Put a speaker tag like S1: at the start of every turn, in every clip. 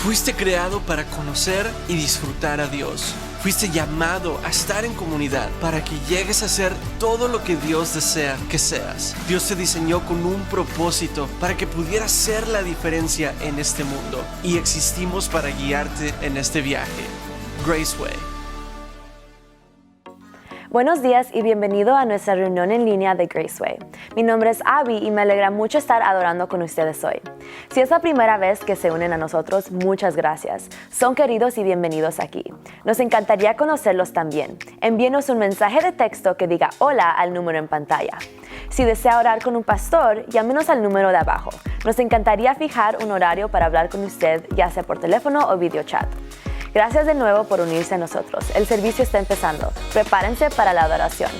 S1: Fuiste creado para conocer y disfrutar a Dios. Fuiste llamado a estar en comunidad para que llegues a ser todo lo que Dios desea que seas. Dios te diseñó con un propósito para que pudieras ser la diferencia en este mundo, y existimos para guiarte en este viaje. Graceway.
S2: Buenos días y bienvenido a nuestra reunión en línea de Graceway. Mi nombre es Abby y me alegra mucho estar adorando con ustedes hoy. Si es la primera vez que se unen a nosotros, muchas gracias. Son queridos y bienvenidos aquí. Nos encantaría conocerlos también. Envíenos un mensaje de texto que diga hola al número en pantalla. Si desea orar con un pastor, llámenos al número de abajo. Nos encantaría fijar un horario para hablar con usted, ya sea por teléfono o videochat. Gracias de nuevo por unirse a nosotros. El servicio está empezando. Prepárense para la adoración.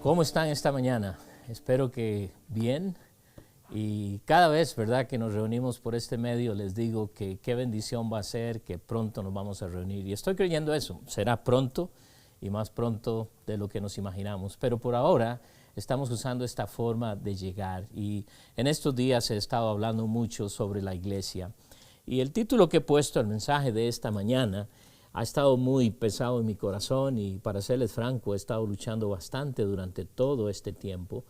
S3: ¿Cómo están esta mañana? Espero que bien. Y cada vez, ¿verdad?, que nos reunimos por este medio, les digo que qué bendición va a ser que pronto nos vamos a reunir. Y estoy creyendo eso, será pronto y más pronto de lo que nos imaginamos. Pero por ahora estamos usando esta forma de llegar. Y en estos días he estado hablando mucho sobre la iglesia. Y el título que he puesto al mensaje de esta mañana ha estado muy pesado en mi corazón y, para serles franco, he estado luchando bastante durante todo este tiempo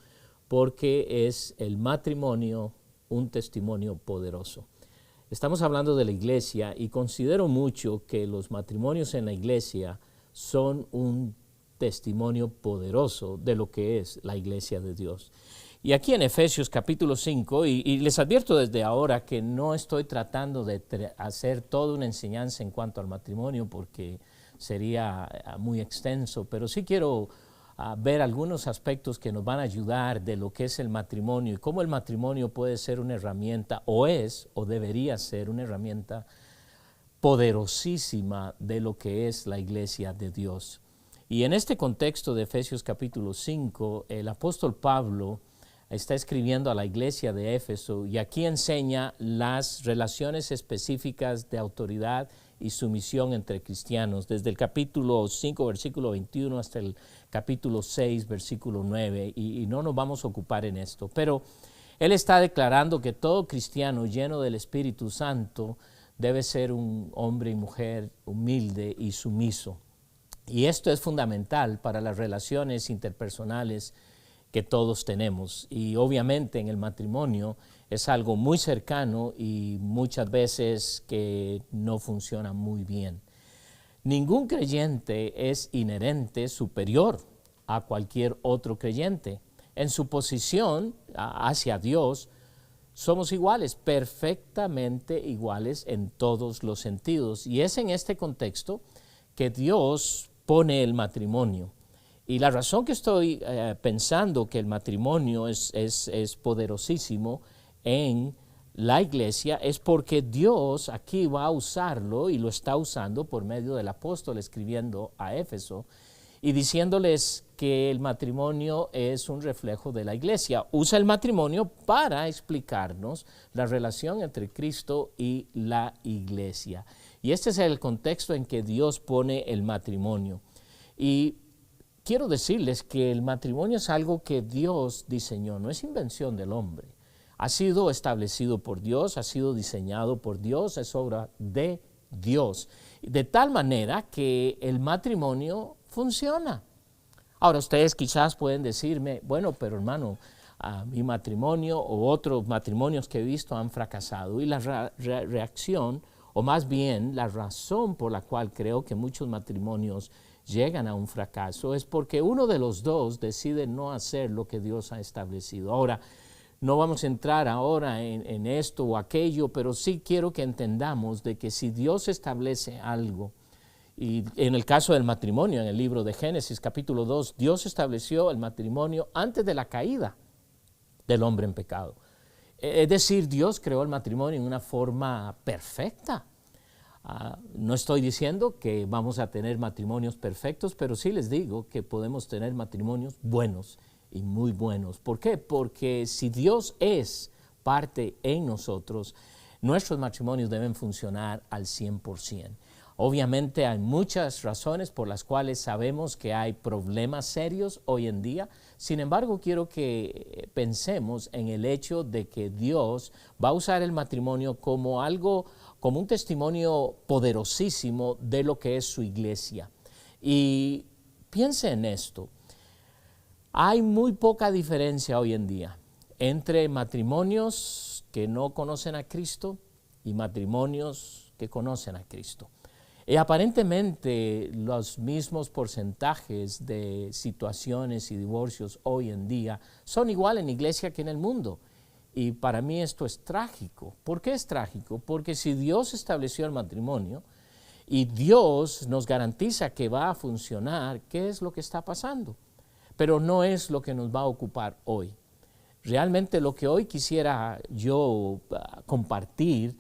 S3: porque es el matrimonio un testimonio poderoso. Estamos hablando de la iglesia y considero mucho que los matrimonios en la iglesia son un testimonio poderoso de lo que es la iglesia de Dios. Y aquí en Efesios capítulo 5, y les advierto desde ahora que no estoy tratando de hacer toda una enseñanza en cuanto al matrimonio porque sería muy extenso, pero sí quiero ver algunos aspectos que nos van a ayudar de lo que es el matrimonio y cómo el matrimonio puede ser una herramienta, o debería ser una herramienta poderosísima de lo que es la iglesia de Dios. Y en este contexto de Efesios capítulo 5, el apóstol Pablo está escribiendo a la iglesia de Éfeso y aquí enseña las relaciones específicas de autoridad y sumisión entre cristianos, desde el capítulo 5, versículo 21 hasta el capítulo 6, versículo 9, y no nos vamos a ocupar en esto, pero él está declarando que todo cristiano lleno del Espíritu Santo debe ser un hombre y mujer humilde y sumiso. Y esto es fundamental para las relaciones interpersonales que todos tenemos. Y obviamente en el matrimonio es algo muy cercano y muchas veces que no funciona muy bien. Ningún creyente es inherente superior a cualquier otro creyente. En su posición hacia Dios somos iguales, perfectamente iguales en todos los sentidos. Y es en este contexto que Dios pone el matrimonio. Y la razón que estoy pensando que el matrimonio es poderosísimo en la iglesia es porque Dios aquí va a usarlo y lo está usando por medio del apóstol escribiendo a Éfeso y diciéndoles que el matrimonio es un reflejo de la iglesia. Usa el matrimonio para explicarnos la relación entre Cristo y la iglesia. Y este es el contexto en que Dios pone el matrimonio. Y quiero decirles que el matrimonio es algo que Dios diseñó, no es invención del hombre. Ha sido establecido por Dios, ha sido diseñado por Dios, es obra de Dios. De tal manera que el matrimonio funciona. Ahora ustedes quizás pueden decirme, bueno, pero hermano, mi matrimonio o otros matrimonios que he visto han fracasado. Y la reacción, o más bien la razón por la cual creo que muchos matrimonios llegan a un fracaso es porque uno de los dos decide no hacer lo que Dios ha establecido. Ahora, no vamos a entrar ahora en esto o aquello, pero sí quiero que entendamos de que si Dios establece algo, y en el caso del matrimonio, en el libro de Génesis capítulo 2, Dios estableció el matrimonio antes de la caída del hombre en pecado. Es decir, Dios creó el matrimonio en una forma perfecta. No estoy diciendo que vamos a tener matrimonios perfectos, pero sí les digo que podemos tener matrimonios buenos y muy buenos. ¿Por qué? Porque si Dios es parte en nosotros, nuestros matrimonios deben funcionar al 100%. Obviamente hay muchas razones por las cuales sabemos que hay problemas serios hoy en día. Sin embargo, quiero que pensemos en el hecho de que Dios va a usar el matrimonio como un testimonio poderosísimo de lo que es su iglesia. Y piense en esto. Hay muy poca diferencia hoy en día entre matrimonios que no conocen a Cristo y matrimonios que conocen a Cristo. Y aparentemente los mismos porcentajes de situaciones y divorcios hoy en día son igual en la iglesia que en el mundo. Y para mí esto es trágico. ¿Por qué es trágico? Porque si Dios estableció el matrimonio y Dios nos garantiza que va a funcionar, ¿qué es lo que está pasando? Pero no es lo que nos va a ocupar hoy. Realmente lo que hoy quisiera yo compartir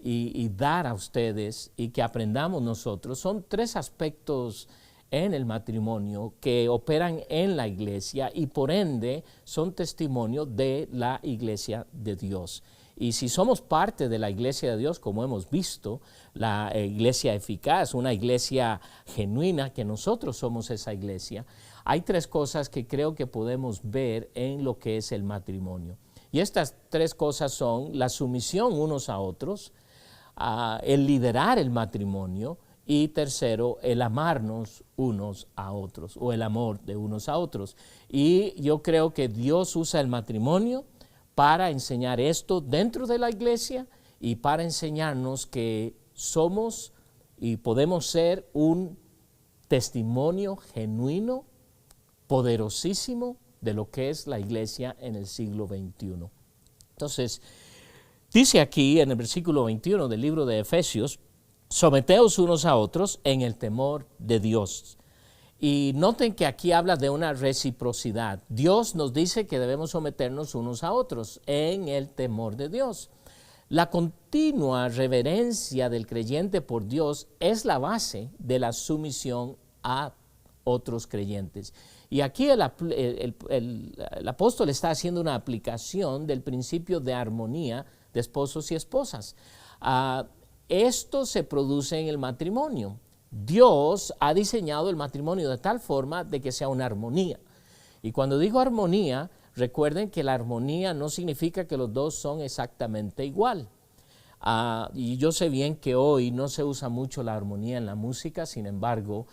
S3: y dar a ustedes y que aprendamos nosotros son tres aspectos en el matrimonio que operan en la iglesia y por ende son testimonio de la iglesia de Dios. Y si somos parte de la iglesia de Dios, como hemos visto, la iglesia eficaz, una iglesia genuina, que nosotros somos esa iglesia, hay tres cosas que creo que podemos ver en lo que es el matrimonio. Y estas tres cosas son la sumisión unos a otros, el liderar el matrimonio y tercero, el amarnos unos a otros o el amor de unos a otros. Y yo creo que Dios usa el matrimonio para enseñar esto dentro de la iglesia y para enseñarnos que somos y podemos ser un testimonio genuino, poderosísimo de lo que es la iglesia en el siglo XXI. Entonces, dice aquí en el versículo 21 del libro de Efesios, someteos unos a otros en el temor de Dios. Y noten que aquí habla de una reciprocidad. Dios nos dice que debemos someternos unos a otros en el temor de Dios. La continua reverencia del creyente por Dios es la base de la sumisión a otros creyentes. Y aquí el apóstol está haciendo una aplicación del principio de armonía de esposos y esposas. Esto se produce en el matrimonio. Dios ha diseñado el matrimonio de tal forma de que sea una armonía. Y cuando digo armonía, recuerden que la armonía no significa que los dos son exactamente igual. Y yo sé bien que hoy no se usa mucho la armonía en la música, sin embargo,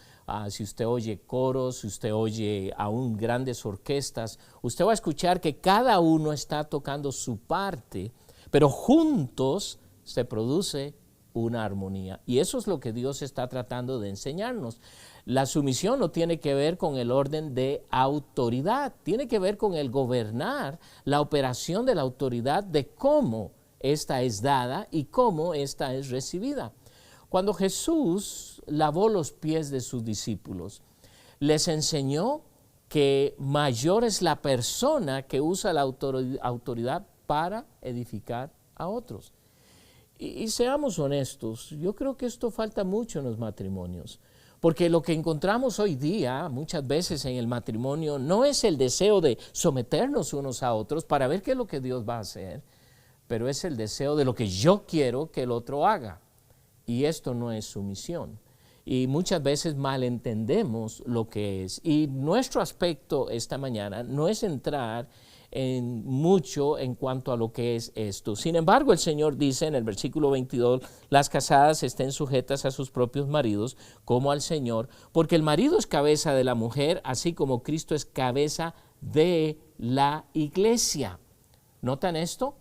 S3: si usted oye coros, si usted oye aún grandes orquestas, usted va a escuchar que cada uno está tocando su parte, pero juntos se produce una armonía. Y eso es lo que Dios está tratando de enseñarnos. La sumisión no tiene que ver con el orden de autoridad, tiene que ver con el gobernar la operación de la autoridad, de cómo esta es dada y cómo esta es recibida. Cuando Jesús lavó los pies de sus discípulos, les enseñó que mayor es la persona que usa la autoridad para edificar a otros. Y seamos honestos, yo creo que esto falta mucho en los matrimonios, porque lo que encontramos hoy día muchas veces en el matrimonio no es el deseo de someternos unos a otros para ver qué es lo que Dios va a hacer, pero es el deseo de lo que yo quiero que el otro haga. Y esto no es sumisión. Y muchas veces malentendemos lo que es. Y nuestro aspecto esta mañana no es entrar en mucho en cuanto a lo que es esto. Sin embargo, el Señor dice en el versículo 22, las casadas estén sujetas a sus propios maridos como al Señor, porque el marido es cabeza de la mujer, así como Cristo es cabeza de la iglesia. ¿Notan esto?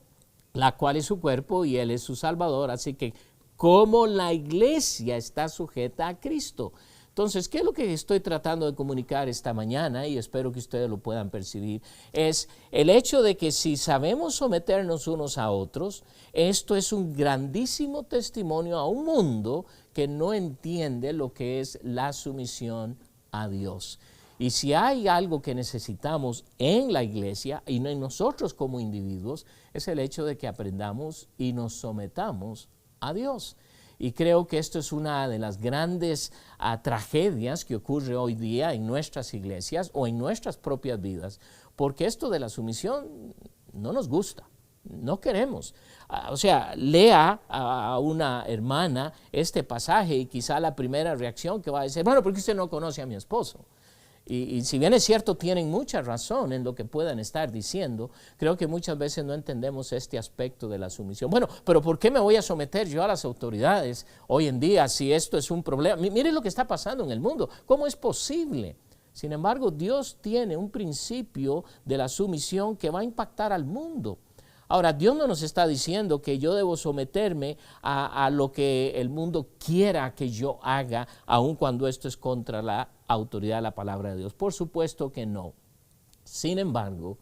S3: La cual es su cuerpo y Él es su Salvador, así que como la iglesia está sujeta a Cristo. Entonces, ¿qué es lo que estoy tratando de comunicar esta mañana? Y espero que ustedes lo puedan percibir. Es el hecho de que si sabemos someternos unos a otros, esto es un grandísimo testimonio a un mundo que no entiende lo que es la sumisión a Dios. Y si hay algo que necesitamos en la iglesia y no en nosotros como individuos, es el hecho de que aprendamos y nos sometamos a Dios. Y creo que esto es una de las grandes tragedias que ocurre hoy día en nuestras iglesias o en nuestras propias vidas, porque esto de la sumisión no nos gusta, no queremos. O sea, lea a una hermana este pasaje y quizá la primera reacción que va a decir, bueno, ¿por qué usted no conoce a mi esposo? Y si bien es cierto, tienen mucha razón en lo que puedan estar diciendo, creo que muchas veces no entendemos este aspecto de la sumisión. Bueno, pero ¿por qué me voy a someter yo a las autoridades hoy en día si esto es un problema? Miren lo que está pasando en el mundo, ¿cómo es posible? Sin embargo, Dios tiene un principio de la sumisión que va a impactar al mundo. Ahora, Dios no nos está diciendo que yo debo someterme a lo que el mundo quiera que yo haga, aun cuando esto es contra la autoridad de la palabra de Dios. Por supuesto que no. Sin embargo,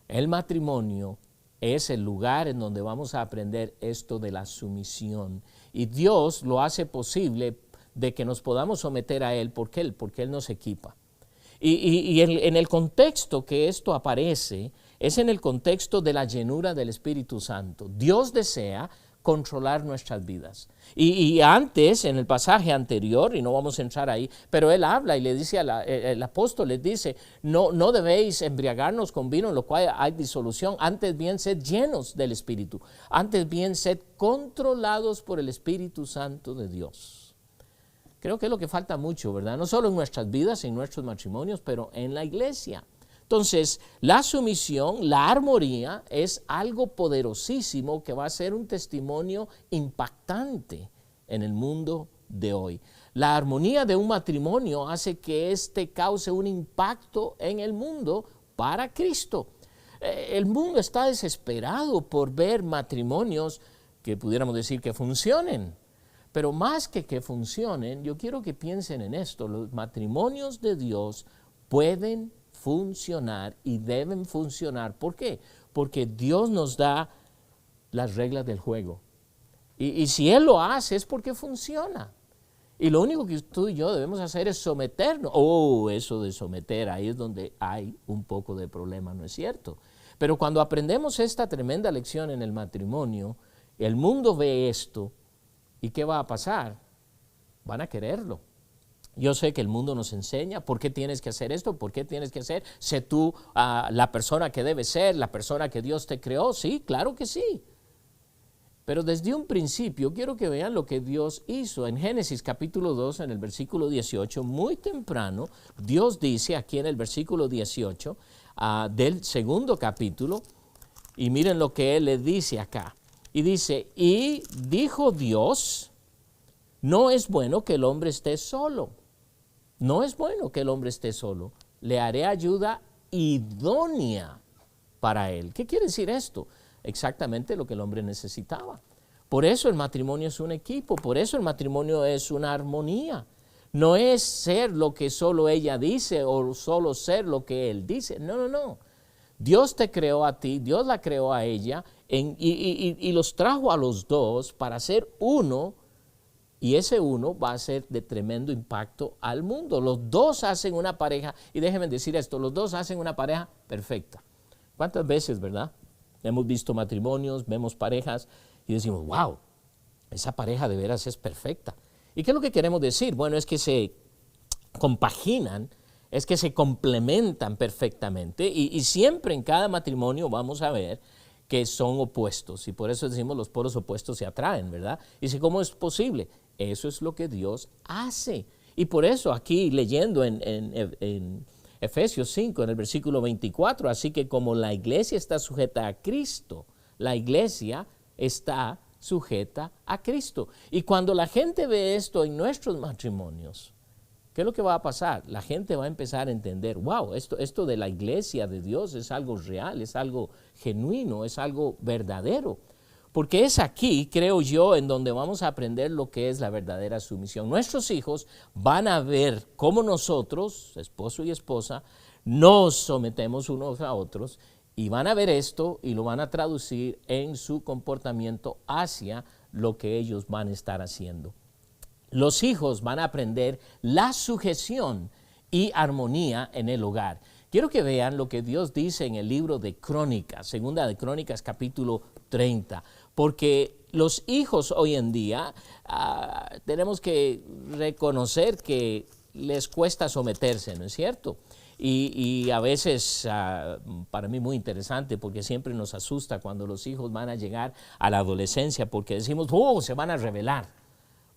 S3: el matrimonio es el lugar en donde vamos a aprender esto de la sumisión. Y Dios lo hace posible de que nos podamos someter a Él. ¿Por qué? Porque Él nos equipa. Y en el contexto que esto aparece, es en el contexto de la llenura del Espíritu Santo. Dios desea controlar nuestras vidas. Y antes, en el pasaje anterior, y no vamos a entrar ahí, pero él habla y le dice, el apóstol les dice, no debéis embriagarnos con vino en lo cual hay disolución, antes bien sed llenos del Espíritu, antes bien sed controlados por el Espíritu Santo de Dios. Creo que es lo que falta mucho, ¿verdad? No solo en nuestras vidas, en nuestros matrimonios, pero en la iglesia. Entonces, la sumisión, la armonía, es algo poderosísimo que va a ser un testimonio impactante en el mundo de hoy. La armonía de un matrimonio hace que éste cause un impacto en el mundo para Cristo. El mundo está desesperado por ver matrimonios que pudiéramos decir que funcionen. Pero más que funcionen, yo quiero que piensen en esto. Los matrimonios de Dios pueden funcionar y deben funcionar. ¿Por qué? Porque Dios nos da las reglas del juego. Y si Él lo hace es porque funciona. Y lo único que tú y yo debemos hacer es someternos. Eso de someter, ahí es donde hay un poco de problema, ¿no es cierto? Pero cuando aprendemos esta tremenda lección en el matrimonio, el mundo ve esto, ¿y qué va a pasar? Van a quererlo. Yo sé que el mundo nos enseña por qué tienes que hacer esto, por qué tienes que hacer. Sé tú la persona que debes ser, la persona que Dios te creó. Sí, claro que sí. Pero desde un principio quiero que vean lo que Dios hizo. En Génesis capítulo 2, en el versículo 18, muy temprano, Dios dice aquí en el versículo 18 del segundo capítulo, y miren lo que Él le dice acá. Y dice, y dijo Dios, no es bueno que el hombre esté solo. No es bueno que el hombre esté solo. Le haré ayuda idónea para él. ¿Qué quiere decir esto? Exactamente lo que el hombre necesitaba. Por eso el matrimonio es un equipo, por eso el matrimonio es una armonía. No es ser lo que solo ella dice o solo ser lo que él dice. No. Dios te creó a ti, Dios la creó a ella y los trajo a los dos para ser uno. Y ese uno va a ser de tremendo impacto al mundo. Los dos hacen una pareja, y déjenme decir esto, los dos hacen una pareja perfecta. ¿Cuántas veces, verdad? Hemos visto matrimonios, vemos parejas y decimos, wow, esa pareja de veras es perfecta. ¿Y qué es lo que queremos decir? Bueno, es que se compaginan, es que se complementan perfectamente y siempre en cada matrimonio vamos a ver que son opuestos, y por eso decimos los polos opuestos se atraen, ¿verdad? Y dice, ¿cómo es posible? Eso es lo que Dios hace. Y por eso aquí leyendo en Efesios 5, en el versículo 24, así que como la iglesia está sujeta a Cristo, la iglesia está sujeta a Cristo. Y cuando la gente ve esto en nuestros matrimonios, ¿qué es lo que va a pasar? La gente va a empezar a entender, wow, esto de la iglesia de Dios es algo real, es algo genuino, es algo verdadero. Porque es aquí, creo yo, en donde vamos a aprender lo que es la verdadera sumisión. Nuestros hijos van a ver cómo nosotros, esposo y esposa, nos sometemos unos a otros y van a ver esto y lo van a traducir en su comportamiento hacia lo que ellos van a estar haciendo. Los hijos van a aprender la sujeción y armonía en el hogar. Quiero que vean lo que Dios dice en el libro de Crónicas, segunda de Crónicas, capítulo 30, porque los hijos hoy en día tenemos que reconocer que les cuesta someterse, ¿no es cierto? Y a veces, para mí muy interesante, porque siempre nos asusta cuando los hijos van a llegar a la adolescencia, porque decimos, se van a rebelar,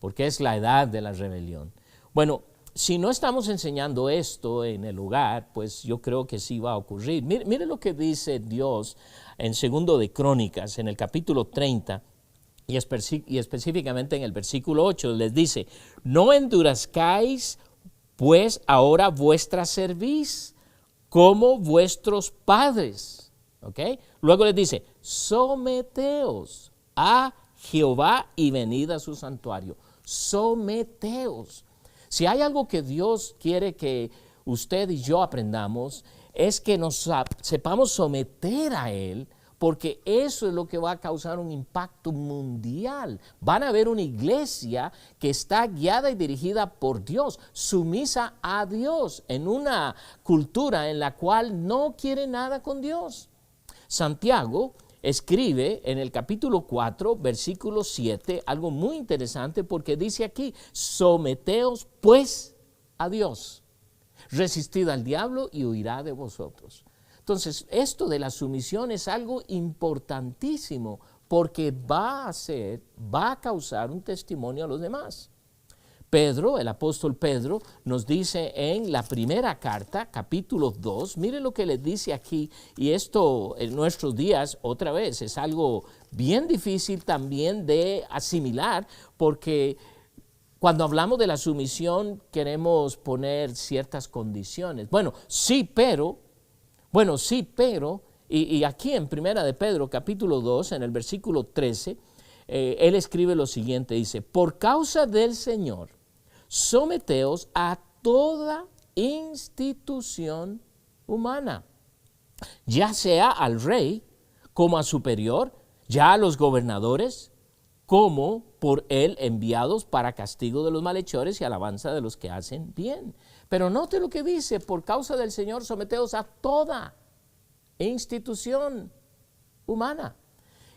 S3: porque es la edad de la rebelión. Bueno, si no estamos enseñando esto en el hogar, pues yo creo que sí va a ocurrir. Mire lo que dice Dios en segundo de Crónicas, en el capítulo 30, y específicamente en el versículo 8, les dice, no endurezcáis pues ahora vuestra cerviz como vuestros padres. ¿Ok? Luego les dice, someteos a Jehová y venid a su santuario. Someteos. Si hay algo que Dios quiere que usted y yo aprendamos, es que nos sepamos someter a Él, porque eso es lo que va a causar un impacto mundial. Van a ver una iglesia que está guiada y dirigida por Dios, sumisa a Dios, en una cultura en la cual no quiere nada con Dios. Santiago, escribe en el capítulo 4, versículo 7, algo muy interesante porque dice aquí, someteos pues a Dios, resistid al diablo y huirá de vosotros. Entonces, esto de la sumisión es algo importantísimo porque va a causar un testimonio a los demás. Pedro, el apóstol Pedro, nos dice en la primera carta, capítulo 2, mire lo que le dice aquí, y esto en nuestros días, otra vez, es algo bien difícil también de asimilar, porque cuando hablamos de la sumisión queremos poner ciertas condiciones. Bueno, sí, pero, y aquí en primera de Pedro, capítulo 2, en el versículo 13, él escribe lo siguiente, dice, por causa del Señor, someteos a toda institución humana, ya sea al rey como a superior, ya a los gobernadores, como por él enviados para castigo de los malhechores y alabanza de los que hacen bien. Pero note lo que dice, por causa del Señor, someteos a toda institución humana.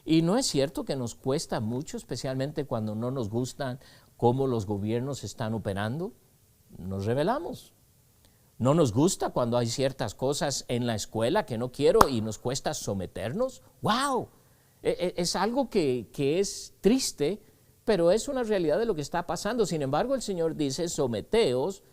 S3: Y no es cierto que nos cuesta mucho, especialmente cuando no nos gustan cómo los gobiernos están operando, nos rebelamos. No nos gusta cuando hay ciertas cosas en la escuela que no quiero y nos cuesta someternos. ¡Wow! Es algo que es triste, pero es una realidad de lo que está pasando. Sin embargo, el Señor dice, someteos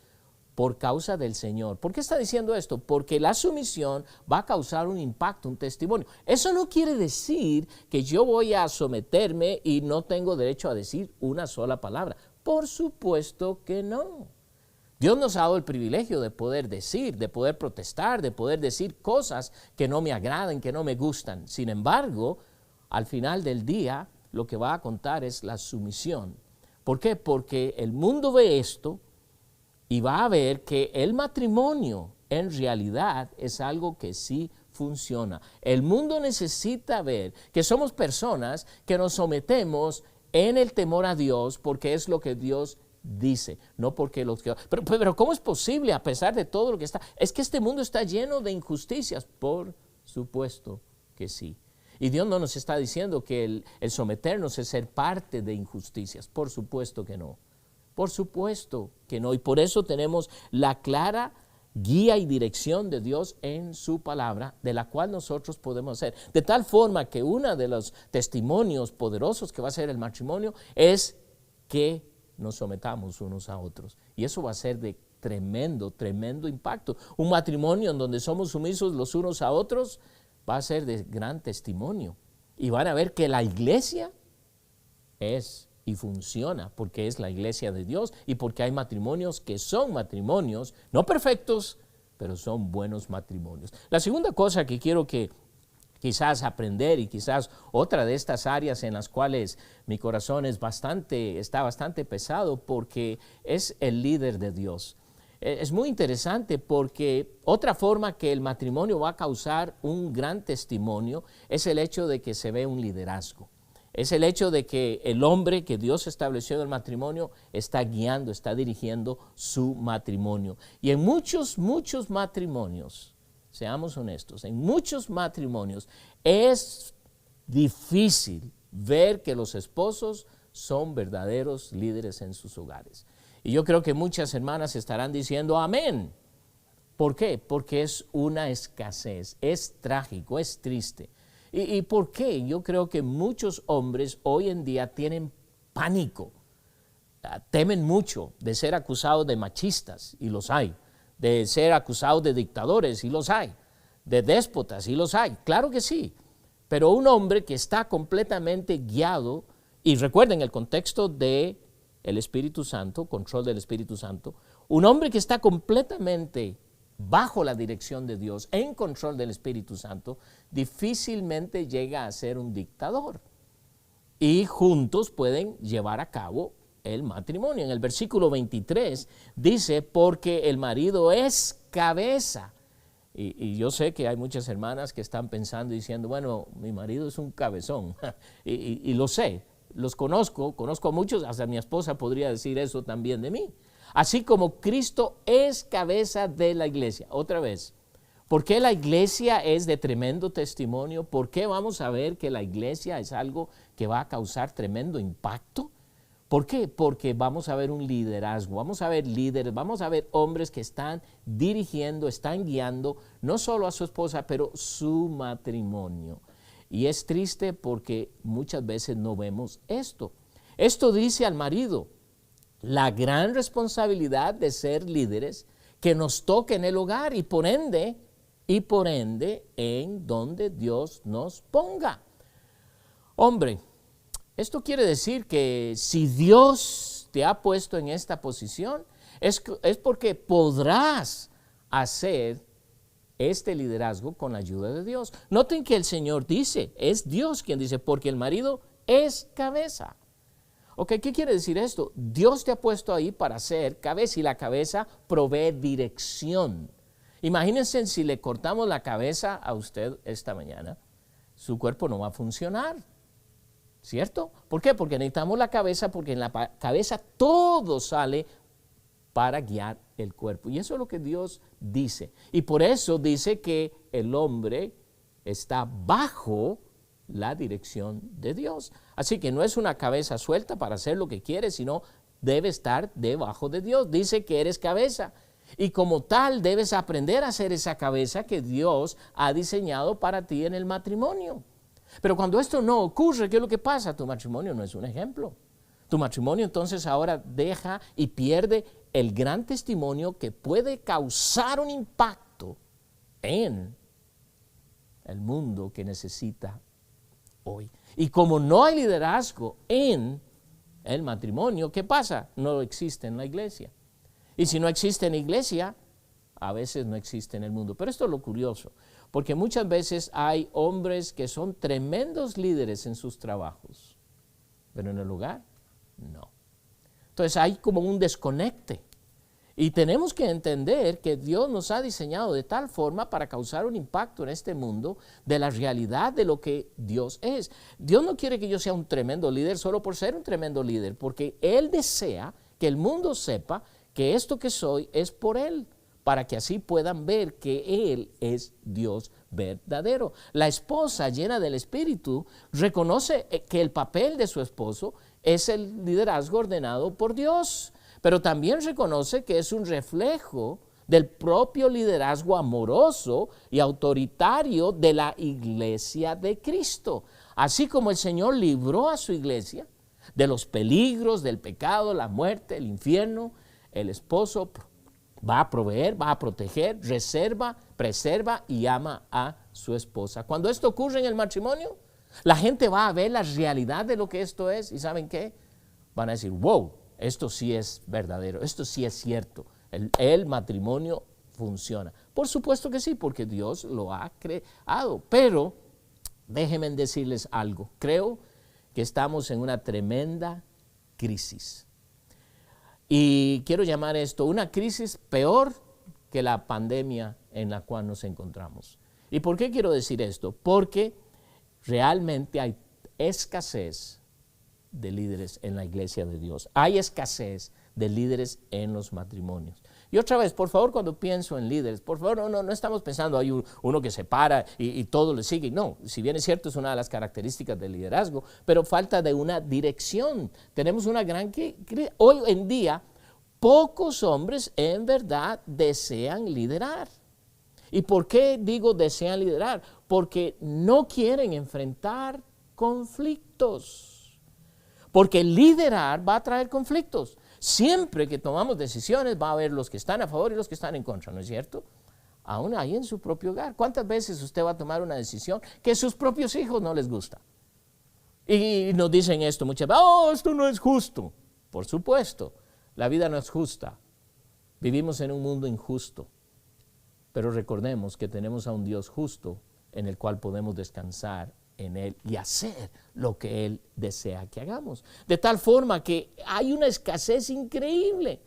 S3: por causa del Señor. ¿Por qué está diciendo esto? Porque la sumisión va a causar un impacto, un testimonio. Eso no quiere decir que yo voy a someterme y no tengo derecho a decir una sola palabra. Por supuesto que no. Dios nos ha dado el privilegio de poder decir, de poder protestar, de poder decir cosas que no me agradan, que no me gustan. Sin embargo, al final del día, lo que va a contar es la sumisión. ¿Por qué? Porque el mundo ve esto y va a ver que el matrimonio en realidad es algo que sí funciona. El mundo necesita ver que somos personas que nos sometemos en el temor a Dios porque es lo que Dios dice, no porque los que... Pero ¿cómo es posible a pesar de todo lo que está? Es que este mundo está lleno de injusticias. Por supuesto que sí. Y Dios no nos está diciendo que el someternos es ser parte de injusticias. Por supuesto que no. Por supuesto que no. Y por eso tenemos la clara guía y dirección de Dios en su palabra, de la cual nosotros podemos hacer. De tal forma que uno de los testimonios poderosos que va a ser el matrimonio es que nos sometamos unos a otros. Y eso va a ser de tremendo, tremendo impacto. Un matrimonio en donde somos sumisos los unos a otros va a ser de gran testimonio. Y van a ver que la iglesia es y funciona porque es la iglesia de Dios y porque hay matrimonios que son matrimonios, no perfectos, pero son buenos matrimonios. La segunda cosa que quiero que quizás aprender y quizás otra de estas áreas en las cuales mi corazón está bastante pesado porque es el líder de Dios. Es muy interesante porque otra forma que el matrimonio va a causar un gran testimonio es el hecho de que se ve un liderazgo. Es el hecho de que el hombre que Dios estableció en el matrimonio está guiando, está dirigiendo su matrimonio. Y en muchos matrimonios, seamos honestos, en muchos matrimonios es difícil ver que los esposos son verdaderos líderes en sus hogares. Y yo creo que muchas hermanas estarán diciendo amén. ¿Por qué? Porque es una escasez, es trágico, es triste. ¿Y por qué? Yo creo que muchos hombres hoy en día tienen pánico, temen mucho de ser acusados de machistas, y los hay, de ser acusados de dictadores, y los hay, de déspotas, y los hay, claro que sí, pero un hombre que está completamente guiado, y recuerden el contexto del Espíritu Santo, control del Espíritu Santo, un hombre que está completamente bajo la dirección de Dios, en control del Espíritu Santo, difícilmente llega a ser un dictador. Y juntos pueden llevar a cabo el matrimonio. En el versículo 23 dice, porque el marido es cabeza. Y yo sé que hay muchas hermanas que están pensando y diciendo, bueno, mi marido es un cabezón. y lo sé, los conozco a muchos, hasta mi esposa podría decir eso también de mí. Así como Cristo es cabeza de la iglesia. Otra vez, ¿Por qué la iglesia es de tremendo testimonio? ¿Por qué vamos a ver que la iglesia es algo que va a causar tremendo impacto? ¿Por qué? Porque vamos a ver un liderazgo, vamos a ver líderes, vamos a ver hombres que están dirigiendo, están guiando, no solo a su esposa, pero su matrimonio. Y es triste porque muchas veces no vemos esto. Esto dice al marido, la gran responsabilidad de ser líderes que nos toca en el hogar y por ende en donde Dios nos ponga. Hombre, esto quiere decir que si Dios te ha puesto en esta posición, es porque podrás hacer este liderazgo con la ayuda de Dios. Noten que el Señor dice, es Dios quien dice, porque el marido es cabeza. Ok, ¿qué quiere decir esto? Dios te ha puesto ahí para ser cabeza y la cabeza provee dirección. Imagínense si le cortamos la cabeza a usted esta mañana, su cuerpo no va a funcionar, ¿cierto? ¿Por qué? Porque necesitamos la cabeza, porque en la cabeza todo sale para guiar el cuerpo. Y eso es lo que Dios dice. Y por eso dice que el hombre está bajo la dirección de Dios. Así que no es una cabeza suelta para hacer lo que quiere, sino debe estar debajo de Dios. Dice que eres cabeza. Y como tal debes aprender a ser esa cabeza que Dios ha diseñado para ti en el matrimonio. Pero cuando esto no ocurre, ¿qué es lo que pasa? Tu matrimonio no es un ejemplo. Tu matrimonio entonces ahora deja y pierde el gran testimonio que puede causar un impacto en el mundo que necesita hoy. Y como no hay liderazgo en el matrimonio, ¿qué pasa? No existe en la iglesia. Y si no existe en la iglesia, a veces no existe en el mundo. Pero esto es lo curioso, porque muchas veces hay hombres que son tremendos líderes en sus trabajos, pero en el hogar, no. Entonces hay como un desconecte. Y tenemos que entender que Dios nos ha diseñado de tal forma para causar un impacto en este mundo de la realidad de lo que Dios es. Dios no quiere que yo sea un tremendo líder solo por ser un tremendo líder, porque Él desea que el mundo sepa que esto que soy es por Él, para que así puedan ver que Él es Dios verdadero. La esposa llena del Espíritu reconoce que el papel de su esposo es el liderazgo ordenado por Dios, pero también reconoce que es un reflejo del propio liderazgo amoroso y autoritario de la iglesia de Cristo. Así como el Señor libró a su iglesia de los peligros del pecado, la muerte, el infierno, el esposo va a proveer, va a proteger, reserva, preserva y ama a su esposa. Cuando esto ocurre en el matrimonio, la gente va a ver la realidad de lo que esto es y ¿saben qué? Van a decir, wow, esto sí es verdadero, esto sí es cierto, el matrimonio funciona. Por supuesto que sí, porque Dios lo ha creado, pero déjenme decirles algo, creo que estamos en una tremenda crisis. Y quiero llamar esto una crisis peor que la pandemia en la cual nos encontramos. ¿Y por qué quiero decir esto? Porque realmente hay escasez de líderes en la iglesia de Dios. Hay escasez de líderes en los matrimonios. Y otra vez, por favor, cuando pienso en líderes, por favor, no estamos pensando hay uno que se para y todo le sigue. No, si bien es cierto, es una de las características del liderazgo, pero falta de una dirección. Tenemos una gran crisis. Hoy en día, pocos hombres en verdad desean liderar. ¿Y por qué digo desean liderar? Porque no quieren enfrentar conflictos. Porque liderar va a traer conflictos. Siempre que tomamos decisiones va a haber los que están a favor y los que están en contra, ¿no es cierto? Aún ahí en su propio hogar. ¿Cuántas veces usted va a tomar una decisión que a sus propios hijos no les gusta? Y nos dicen esto muchas veces, esto no es justo. Por supuesto, la vida no es justa. Vivimos en un mundo injusto. Pero recordemos que tenemos a un Dios justo en el cual podemos descansar en Él y hacer lo que Él desea que hagamos. De tal forma que hay una escasez increíble.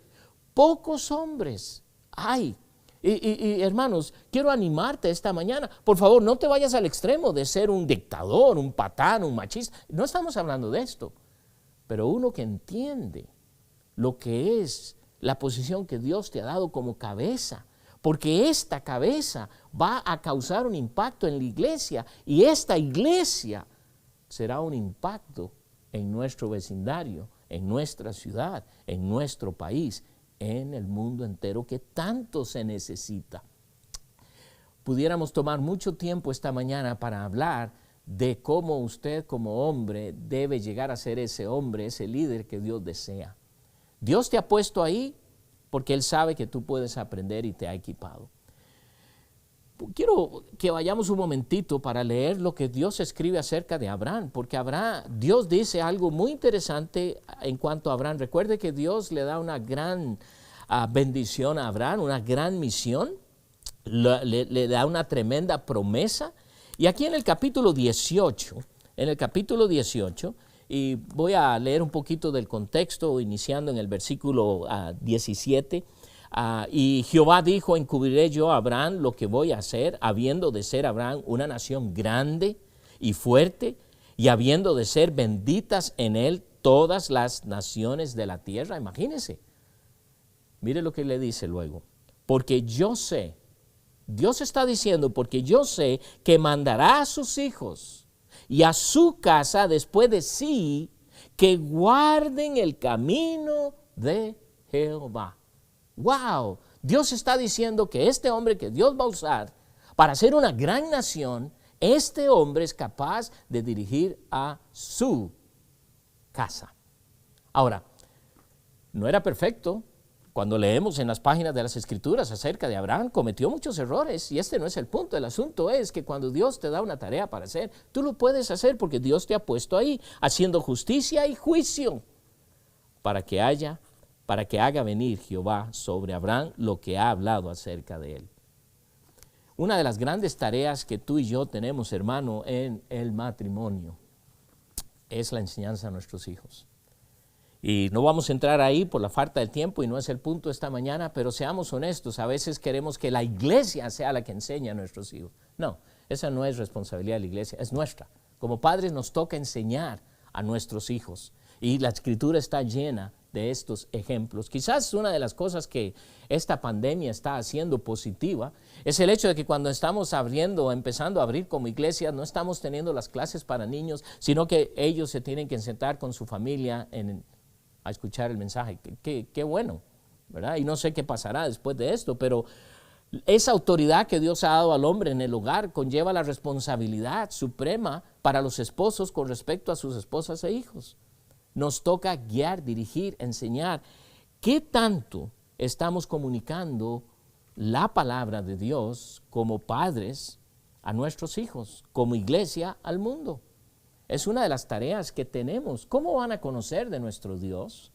S3: Pocos hombres hay. Y hermanos, quiero animarte esta mañana. Por favor, no te vayas al extremo de ser un dictador, un patán, un machista. No estamos hablando de esto. Pero uno que entiende lo que es la posición que Dios te ha dado como cabeza, porque esta cabeza va a causar un impacto en la iglesia y esta iglesia será un impacto en nuestro vecindario, en nuestra ciudad, en nuestro país, en el mundo entero que tanto se necesita. Pudiéramos tomar mucho tiempo esta mañana para hablar de cómo usted como hombre debe llegar a ser ese hombre, ese líder que Dios desea. Dios te ha puesto ahí porque Él sabe que tú puedes aprender y te ha equipado. Quiero que vayamos un momentito para leer lo que Dios escribe acerca de Abraham, porque Dios dice algo muy interesante en cuanto a Abraham. Recuerde que Dios le da una gran bendición a Abraham, una gran misión, le da una tremenda promesa. Y aquí en el capítulo 18, y voy a leer un poquito del contexto, iniciando en el versículo 17, y Jehová dijo, encubriré yo a Abraham lo que voy a hacer, habiendo de ser Abraham una nación grande y fuerte, y habiendo de ser benditas en él todas las naciones de la tierra. Imagínense, mire lo que le dice luego, porque yo sé, Dios está diciendo, porque yo sé que mandará a sus hijos y a su casa después de sí, que guarden el camino de Jehová. ¡Wow! Dios está diciendo que este hombre que Dios va a usar para ser una gran nación, este hombre es capaz de dirigir a su casa. Ahora, no era perfecto. Cuando leemos en las páginas de las Escrituras acerca de Abraham, cometió muchos errores y este no es el punto. El asunto es que cuando Dios te da una tarea para hacer, tú lo puedes hacer porque Dios te ha puesto ahí, haciendo justicia y juicio para que haga venir Jehová sobre Abraham lo que ha hablado acerca de él. Una de las grandes tareas que tú y yo tenemos, hermano, en el matrimonio es la enseñanza a nuestros hijos. Y no vamos a entrar ahí por la falta de tiempo y no es el punto esta mañana, pero seamos honestos, a veces queremos que la iglesia sea la que enseñe a nuestros hijos. No, esa no es responsabilidad de la iglesia, es nuestra. Como padres nos toca enseñar a nuestros hijos y la Escritura está llena de estos ejemplos. Quizás una de las cosas que esta pandemia está haciendo positiva es el hecho de que cuando estamos empezando a abrir como iglesia, no estamos teniendo las clases para niños, sino que ellos se tienen que sentar con su familia a escuchar el mensaje. Qué bueno, ¿verdad? Y no sé qué pasará después de esto, pero esa autoridad que Dios ha dado al hombre en el hogar conlleva la responsabilidad suprema para los esposos con respecto a sus esposas e hijos. Nos toca guiar, dirigir, enseñar. ¿Qué tanto estamos comunicando la palabra de Dios como padres a nuestros hijos, como iglesia al mundo? Es una de las tareas que tenemos. ¿Cómo van a conocer de nuestro Dios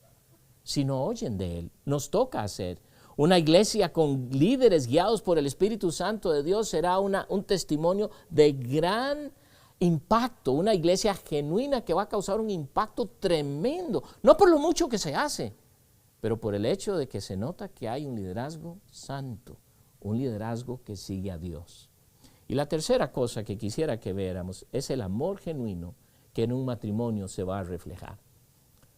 S3: si no oyen de Él? Nos toca hacer. Una iglesia con líderes guiados por el Espíritu Santo de Dios será un testimonio de gran impacto, una iglesia genuina que va a causar un impacto tremendo, no por lo mucho que se hace, pero por el hecho de que se nota que hay un liderazgo santo, un liderazgo que sigue a Dios. Y la tercera cosa que quisiera que viéramos es el amor genuino que en un matrimonio se va a reflejar.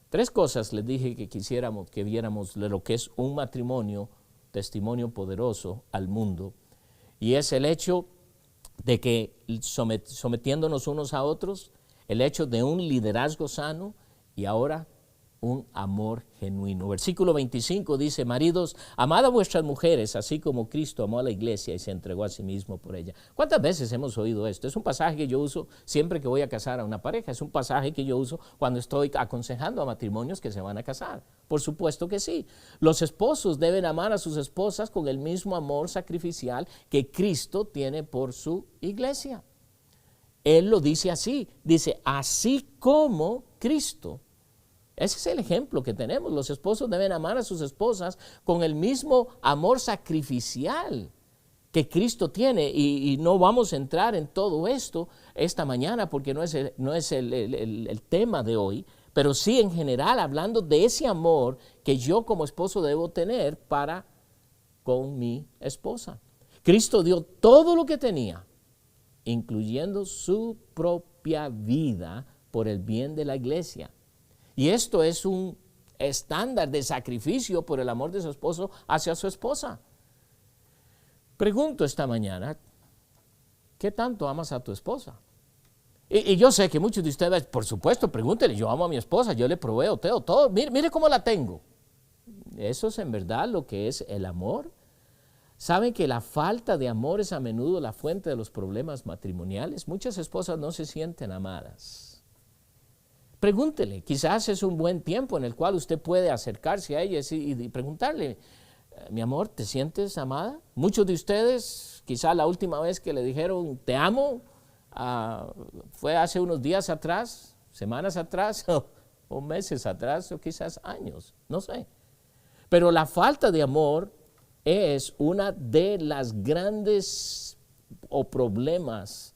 S3: Tres cosas les dije que quisiéramos que viéramos de lo que es un matrimonio, testimonio poderoso al mundo, y es el hecho de que sometiéndonos unos a otros, el hecho de un liderazgo sano y ahora un amor genuino. Versículo 25 dice, maridos, amad a vuestras mujeres, así como Cristo amó a la iglesia y se entregó a sí mismo por ella. ¿Cuántas veces hemos oído esto? Es un pasaje que yo uso siempre que voy a casar a una pareja, es un pasaje que yo uso cuando estoy aconsejando a matrimonios que se van a casar. Por supuesto que sí. Los esposos deben amar a sus esposas con el mismo amor sacrificial que Cristo tiene por su iglesia. Él lo dice así, dice, así como Cristo. Ese es el ejemplo que tenemos. Los esposos deben amar a sus esposas con el mismo amor sacrificial que Cristo tiene. Y no vamos a entrar en todo esto esta mañana porque no es el tema de hoy, pero sí en general hablando de ese amor que yo como esposo debo tener para con mi esposa. Cristo dio todo lo que tenía, incluyendo su propia vida por el bien de la iglesia. Y esto es un estándar de sacrificio por el amor de su esposo hacia su esposa. Pregunto esta mañana, ¿qué tanto amas a tu esposa? Y yo sé que muchos de ustedes, por supuesto, pregúntenle, yo amo a mi esposa, yo le proveo todo, mire cómo la tengo. Eso es en verdad lo que es el amor. ¿Saben que la falta de amor es a menudo la fuente de los problemas matrimoniales? Muchas esposas no se sienten amadas. Pregúntele, quizás es un buen tiempo en el cual usted puede acercarse a ella y preguntarle, mi amor, ¿te sientes amada? Muchos de ustedes, quizás la última vez que le dijeron te amo, fue hace unos días atrás, semanas atrás, o meses atrás, o quizás años, no sé. Pero la falta de amor es una de las grandes problemas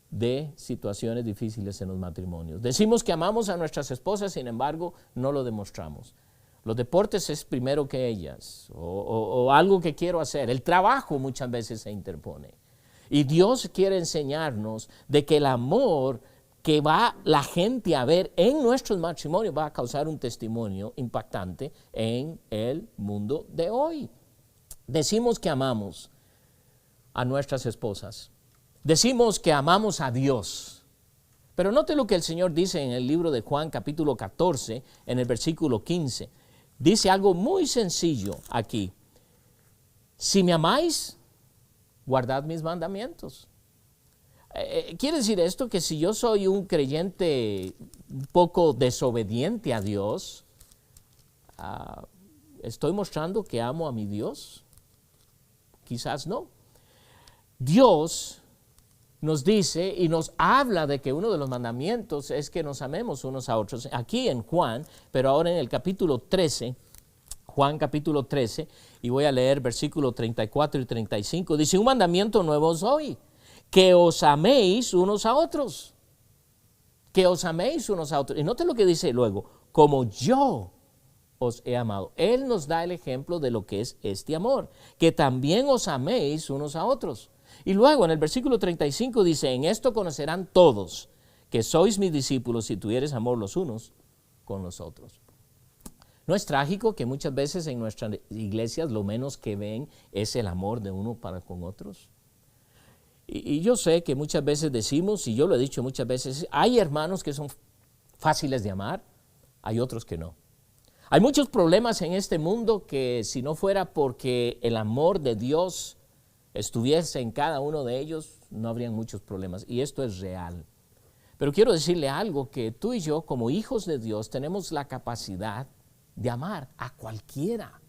S3: de situaciones difíciles en los matrimonios. Decimos que amamos a nuestras esposas, sin embargo, no lo demostramos. Los deportes es primero que ellas, o algo que quiero hacer. El trabajo muchas veces se interpone. Y Dios quiere enseñarnos de que el amor que va la gente a ver en nuestros matrimonios va a causar un testimonio impactante en el mundo de hoy. Decimos que amamos a nuestras esposas. Decimos que amamos a Dios. Pero note lo que el Señor dice en el libro de Juan, capítulo 14, en el versículo 15. Dice algo muy sencillo aquí. Si me amáis, guardad mis mandamientos. Quiere decir esto que si yo soy un creyente un poco desobediente a Dios, ¿estoy mostrando que amo a mi Dios? Quizás no. Dios nos dice y nos habla de que uno de los mandamientos es que nos amemos unos a otros. Aquí en Juan, pero ahora en el capítulo 13, Juan capítulo 13, y voy a leer versículos 34 y 35, dice, un mandamiento nuevo os doy, que os améis unos a otros. Que os améis unos a otros. Y note lo que dice luego, como yo os he amado. Él nos da el ejemplo de lo que es este amor, que también os améis unos a otros. Y luego en el versículo 35 dice, en esto conocerán todos que sois mis discípulos si tuviereis amor los unos con los otros. ¿No es trágico que muchas veces en nuestras iglesias lo menos que ven es el amor de uno para con otros? Y yo sé que muchas veces decimos, y yo lo he dicho muchas veces, hay hermanos que son fáciles de amar, hay otros que no. Hay muchos problemas en este mundo que si no fuera porque el amor de Dios estuviese en cada uno de ellos, no habrían muchos problemas. Y esto es real. Pero quiero decirle algo, que tú y yo como hijos de Dios tenemos la capacidad de amar a cualquiera.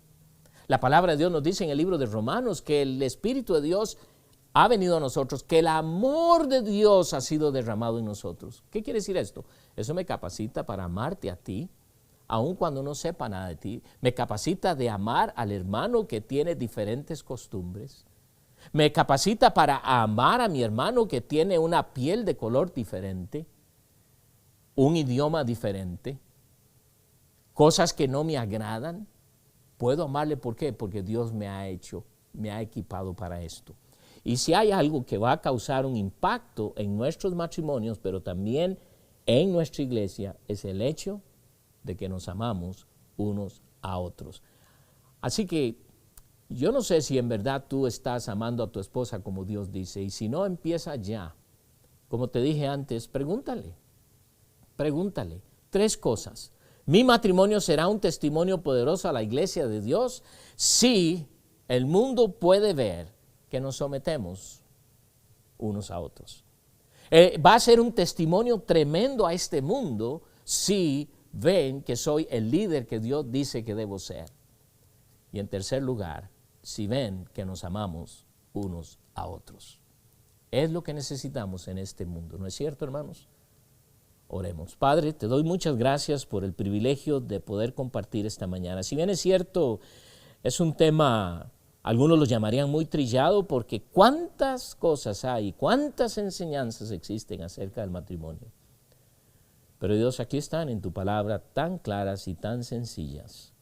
S3: La palabra de Dios nos dice en el libro de Romanos que el Espíritu de Dios ha venido a nosotros, que el amor de Dios ha sido derramado en nosotros. ¿Qué quiere decir esto? Eso me capacita para amarte a ti, aun cuando no sepa nada de ti. Me capacita de amar al hermano que tiene diferentes costumbres. Me capacita para amar a mi hermano que tiene una piel de color diferente, un idioma diferente, cosas que no me agradan. Puedo amarle, ¿por qué? Porque Dios me ha equipado para esto. Y si hay algo que va a causar un impacto en nuestros matrimonios, pero también en nuestra iglesia, es el hecho de que nos amamos unos a otros. Así que yo no sé si en verdad tú estás amando a tu esposa como Dios dice, y si no, empieza ya. Como te dije antes, pregúntale 3 cosas. Mi matrimonio será un testimonio poderoso a la iglesia de Dios si el mundo puede ver que nos sometemos unos a otros. Va a ser un testimonio tremendo a este mundo si ven que soy el líder que Dios dice que debo ser. Y en tercer lugar, si ven que nos amamos unos a otros. Es lo que necesitamos en este mundo, ¿no es cierto, hermanos? Oremos. Padre, te doy muchas gracias por el privilegio de poder compartir esta mañana. Si bien es cierto, es un tema, algunos lo llamarían muy trillado, porque cuántas cosas hay, cuántas enseñanzas existen acerca del matrimonio. Pero Dios, aquí están en tu palabra tan claras y tan sencillas,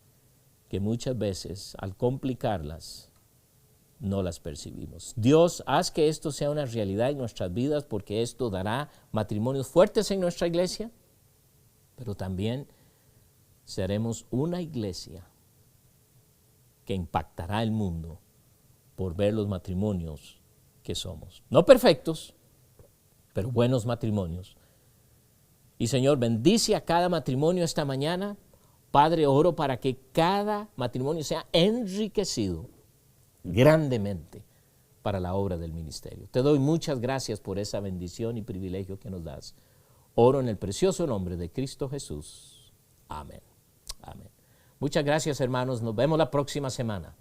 S3: que muchas veces al complicarlas no las percibimos. Dios, haz que esto sea una realidad en nuestras vidas, porque esto dará matrimonios fuertes en nuestra iglesia, pero también seremos una iglesia que impactará el mundo por ver los matrimonios que somos. No perfectos, pero buenos matrimonios. Y Señor, bendice a cada matrimonio esta mañana. Padre, oro para que cada matrimonio sea enriquecido grandemente para la obra del ministerio. Te doy muchas gracias por esa bendición y privilegio que nos das. Oro en el precioso nombre de Cristo Jesús. Amén. Amén. Muchas gracias, hermanos. Nos vemos la próxima semana.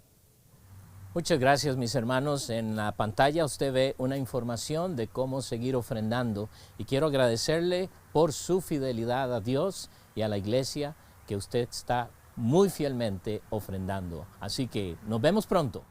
S3: Muchas gracias, mis hermanos. En la pantalla usted ve una información de cómo seguir ofrendando y quiero agradecerle por su fidelidad a Dios y a la iglesia que usted está muy fielmente ofrendando. Así que nos vemos pronto.